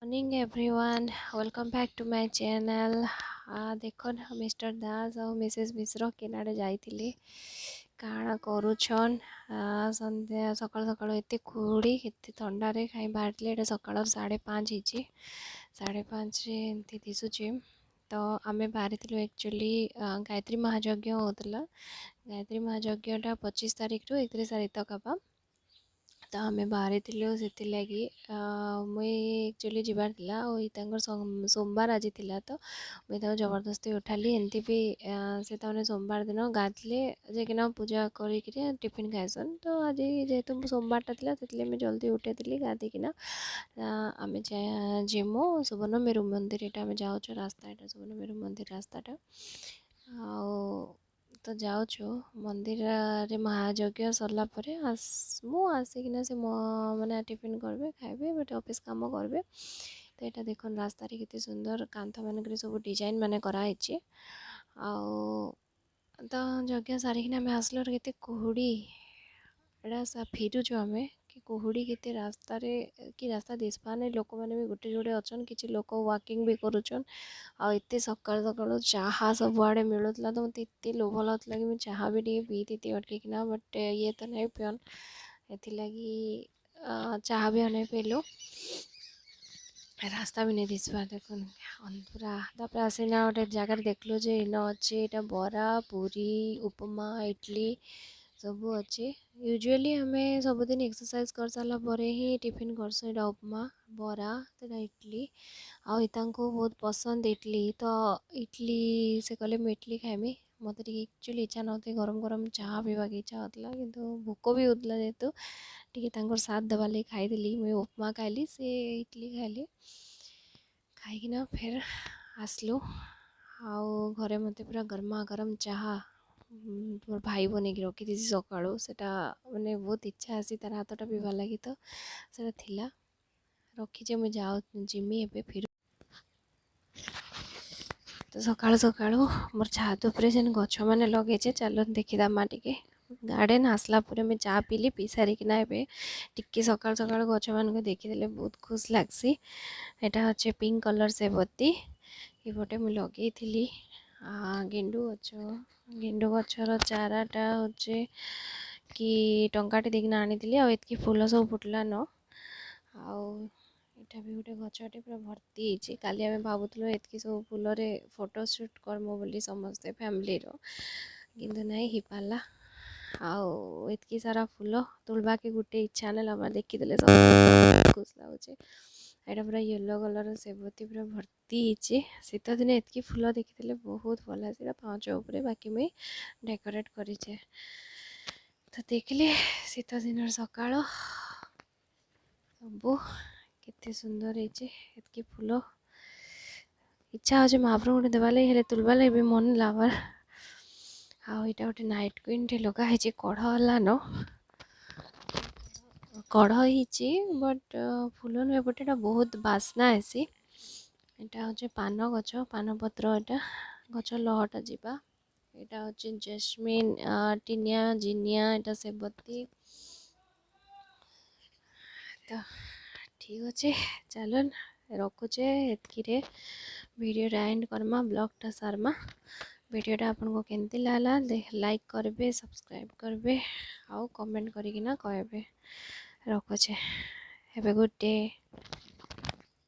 Morning everyone welcome back to my channel. देखो Mr Das और Mrs मिश्र केनाडे जाइथिले काଣା करूछन। संध्या सकाळ सकाळ एते कुहुड़ी केते थंडारे खाई बाहरले एटा सकाळ 5:30 हिची 5:30 रे एंती दिसुची। तो आमे बाहरिथिलु एक्चुअली गायत्री महायज्ञ होतला। गायत्री महायज्ञटा 25 तारिख रु 31 तारिख तक हबा। तो आम बाहरी से लगी मुई एक्चुअली जबार थिला सोमवार आज थिला तो मुझे जबरदस्ती उठाली एमती भी से सोमवार दिन गाधले जेकिना पूजा करी टिफिन खाएसन। तो आज जेहेतु सोमवारटा थिला से जल्दी उठे गाधिकिना आम जिमु सुवर्ण मेरु मंदिर। यहाँ आम जाऊँ रास्ता यहाँ सुवर्ण मेरु मंदिर रास्ताटा तो जाऊँ मंदिर रे महायज्ञ सरला मु आसिकिना से मैंने टिफिन करबे खाइबे बट ऑफिस काम करबे। तो यहाँ देख रास्तार केते सुंदर कांथ मानक सब डिजाइन माने कराई तो यज्ञ सारिकिना आम आसलु केते कुहुड़ी एटा फिरुचु आम कि कुहुड़ी केते रास्ता कि रास्ता दिस पाने लोक मैंने भी गोटे जोड़े अच्छन किसी लोक वाकिंग भी करुचन। आते सकाल सकाल चाहा सब आड़े मिलूला तो मत एत लोभ लगुला कि चाहा भी टे पीती अटकिना बट ये तो नहीं पियन एथिलागी चाहा भी नहीं पीलु रास्ता भी नहीं दिशा देख पूरा। तापर आसीना गोटे जगार देखलु जे इन अच्छे यहाँ बरा पूरी उपमा इडली सब अच्छे। यूजुअली हमें सबुदिन एक्सरसाइज कर सारा पर ही टिफिन करसु यहाँ उपमा बरा तो इडली आईता बहुत पसंद इडली। तो इडली से कहले मुझे इडली खाइमी मत एक्चुअली इच्छा नथी गरम गरम चाह पीवा इच्छा होता कि भोक भी होता जेहेतु टी साथ देवा लगे खाई मुझे उपमा खाइली से इडली खाइली खाईकिना फिर आसलु घरे मत पूरा गरमा गरम चाह मोर भाई बन रखी थी सकालू से मैंने बहुत इच्छा आसी तार हाथटा पीवा लगी तो से रखीचे मुझे जाओ जिमी ए फिर तो सकाळु सकाळु मोर छात उपर से गछ मैंने लगे चलो देखीदमा टे गार्डन आसला मैं चा पीली पी सारिकिना टिके सकाळ सकाळु गछ मान देखीदे बहुत खुश लगसी। यहाँ अच्छे पिंक कलर सेबती ये मुझे लगे गेंडू गचर चाराटा हे कि टंकाटे देखना आनी आनी फूल सब फुटला न यहाँ भी गोटे गचटे पूरा भर्ती काली आम भावुलु एतकी सब फूल फोटो शूट करमु बोली समस्ते फैमिली किंतु नहीं हो पाला आतकी सारा फूल तुलबा के गोटे इच्छा ना देखीदे सब खुश लगुचे। यहाँ पूरा येलो कलर सेबती पूरा भर्ती शीत दिन एतकी फूल देखीदे बहुत भल लगे पाँच उपरे बाकी मुई डेकोरेट करेचे। तो देखले शीत दिन सकाळ सब केते सुंदर है फूल इच्छा हो महाप्रभु गोटे देवा लगे तुलबा लगे भी मन लावर यहाँ गोटे नाइट क्वीन टे लगाई कढ़ला न कढ़ ही बट फूल नुहे बट यहाँ बहुत बास्ना आसी। यहाँ हूँ पान गच पान पत्र यहाँ गच लहटा जावा यहाँ हूँ जेस्मिन टीनिया जिनिया यहाँ सेबती। तो ठीक अच्छे चलन रखुचे एतकी वीडियो एंड करमा ब्लॉगटा सारमा वीडियोटा आपको केमती लागला लाइक करेंगे सब्सक्राइब करेंगे आउ कमेंट करके कहे रखुचे। Have a good day.